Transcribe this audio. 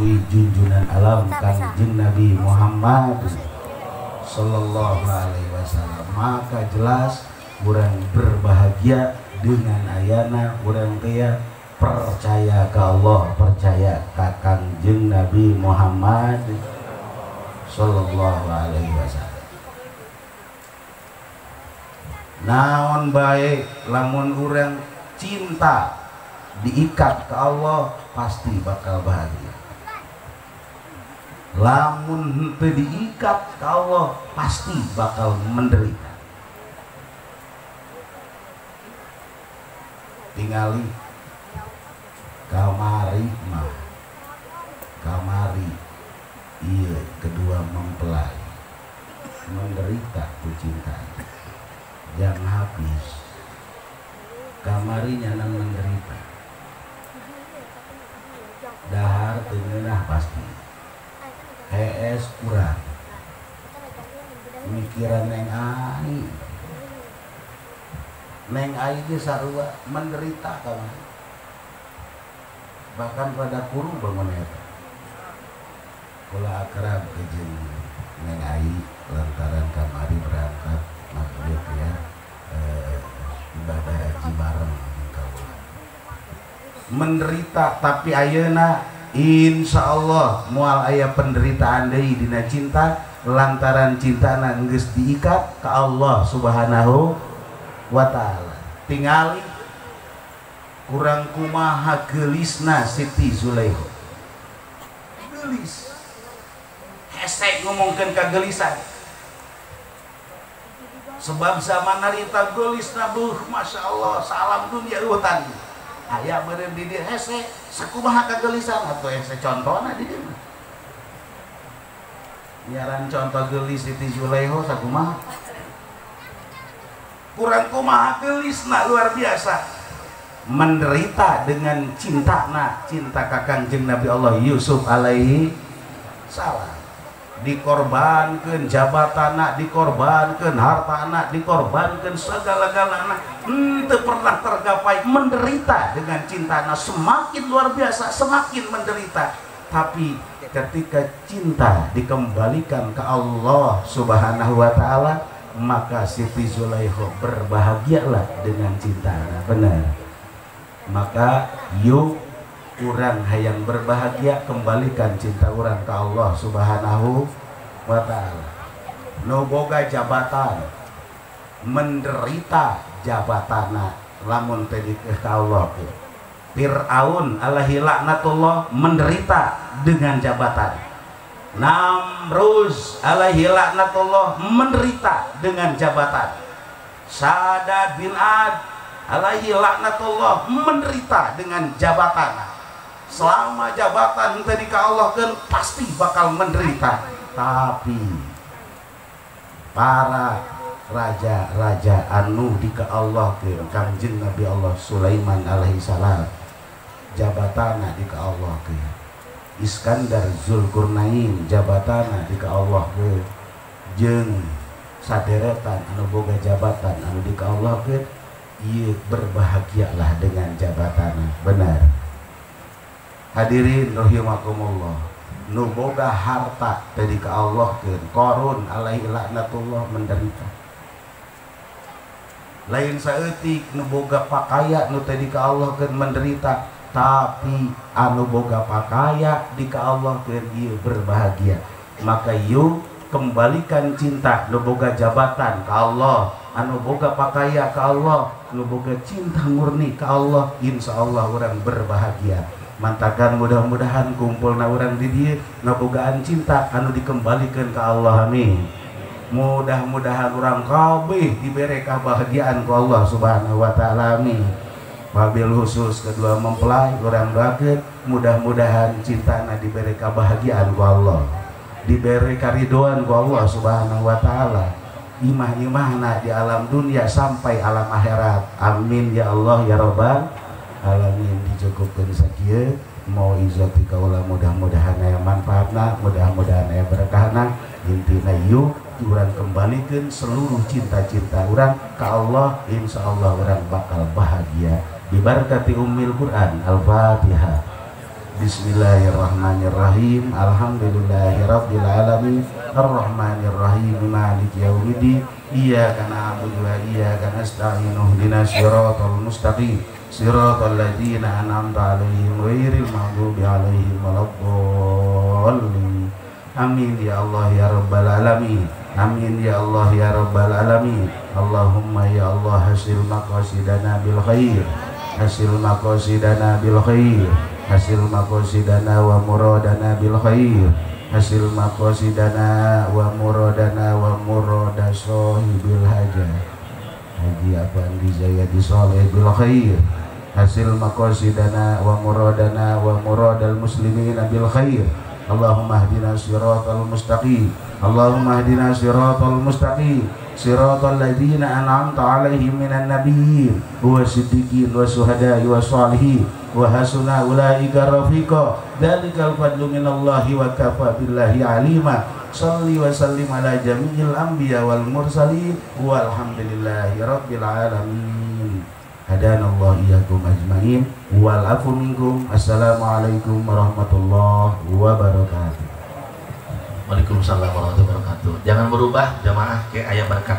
melalui junjungan alam Kangjeng Nabi Muhammad sallallahu alaihi wasallam, maka jelas urang berbahagia dengan ayana urang teh percaya ke Allah, percaya ke Kangjeng Nabi Muhammad sallallahu alaihi wasallam. Naon baik lamun urang cinta diikat ke Allah pasti bakal bahagia. Lamun henteu diikat ke Allah pasti bakal menderita. Tingali kamari mah kamari iya kedua mempelai menderita kucintanya jangan habis kamarinya nang menderita dahar tengenah pasti es kurang mikiran neng ai ge sarua menderita kamari bahkan pada kurung bangun eta kula akrab ke jeung neng ai lantaran kamari berangkat maghrib ya ibadah haji bareng menderita tapi ayeuna insyaallah moal aya penderitaan deui dina cinta lantaran cintana geus diikat ka Allah Subhanahu wa taala. Tingali kurang kumaha geulisna Siti Zulaikha. Geulis. Hese ngomongkeun kagelisan. Sebab zaman narita geulisna beuh masyaallah salam dunia utan. Aya beureum di dieu hese sakumaha kagelisan atuh hese contona di dieu. Nyaran contoh geulis Siti Zulaikha sakumaha? Kurang kumaha geulisna luar biasa. Menderita dengan cintana, cinta Kangjeng Nabi Allah Yusuf alaihi salam. Dikorbankeun jabatana, dikorbankeun hartana, dikorbankeun segala-galana, teu pernah tergapai. Menderita dengan cintana, semakin luar biasa, semakin menderita. Tapi ketika cinta dikembalikan ke Allah Subhanahu wa taala, maka Siti Zulaikha berbahagialah dengan cintana. Benar. Maka yuk urang hayang berbahagia, kembalikan cinta urang ke Allah Subhanahu wa taala. Nu boga jabatan menderita jabatana lamun teh ka Allah. Fir'aun alaihi laknatullah menderita dengan jabatan. Namruz alaihi laknatullah menderita dengan jabatan. Sa'ad bin Ad alaihi laknatullah menderita dengan jabatan. Selama jabatan tadi ka Allah kan pasti bakal menderita. Tapi para raja-raja anu di ka Allah ke Kangjeng Nabi Allah Sulaiman alaihi salam jabatana di ka Allah ke Iskandar Zulkarnain jabatana di ka Allah ke jeung saderetan anu boga jabatan anu di ka Allah ke ieu berbahagialah dengan jabatana. Benar. Hadirin rahimakumullah, nu boga harta tadi ka Allah ke Qarun alaihi laknatullah menderita. Lain saeutik nu boga pakaya nu tadi ka Allah ke menderita, tapi anu boga pakaya di ka Allah ke ieu berbahagia. Maka yuk kembalikan cinta nu boga jabatan ka Allah, anu boga pakaya ka Allah, nu boga cinta murni ka Allah, insyaallah urang berbahagia. Mantakan mudah-mudahan kumpulna urang di dieu ngabogaan cinta anu dikembalikan ka Allah. Amin. Mudah-mudahan urang kabeh dibere kebahagiaan ku Allah Subhanahu wa taala. Amin. Wabil khusus kedua mempelai urang doakeun mudah-mudahan cintana dibere kebahagiaan ku Allah, diberi karidoan ku Allah Subhanahu wa taala. Imah-imahna di alam dunia sampai alam akhirat. Amin ya Allah ya rabbal alamin. Dicukupkeun sakieu mau izati kaula, mudah-mudahan aya manfaatna, mudah-mudahan aya berkahna. Intina yuk urang kembalikan seluruh cinta-cinta urang ka Allah, insyaallah urang bakal bahagia. Bibarakati Ummil Quran. Al-Fatihah. Bismillahirrahmanirrahim. Alhamdulillahirabbil alamin. Arrahmanirrahim. Maliki yaumiddin. Iyyaka na'budu wa iyyaka nasta'in. Ihdinas siratal mustaqim. Siratal ladzina an'amta 'alaihim ghairil maghdubi 'alaihim waladdallin. Amin ya Allah ya rabbal alamin. Amin ya Allah ya rabbal alamin. Allahumma ya Allah hasil maqasidana bil khair. Hasil maqasidana bil khair. Hasil maqasidana wa muradana bil khair. Hasil maqasidana wa muradana wa murada sahibil hajat. Haji Afandi Zayadi Soleh bil khair. Hasil maqasidana wa muradana wa muradal muslimin bil khair. Allahumma hdina siratal mustaqim. Allahumma hdina siratal mustaqim. Siratal ladzina an'amta 'alaihim minan nabiyyin wa siddiqin wa syuhada'i wa shalihin wa hasuna ulaika rafiqa. Dzalikal fadlu minallahi wa kafa billahi 'alima. Shalli wa sallim ala jami'il anbiya wal mursalin walhamdulillahi rabbil alamin. Hadanallahu iyyakum ajmain wal afu minkum. Assalamualaikum warahmatullahi wabarakatuh. Waalaikumsalam warahmatullahi wabarakatuh. Jangan berubah jamaah ke ayat berkat.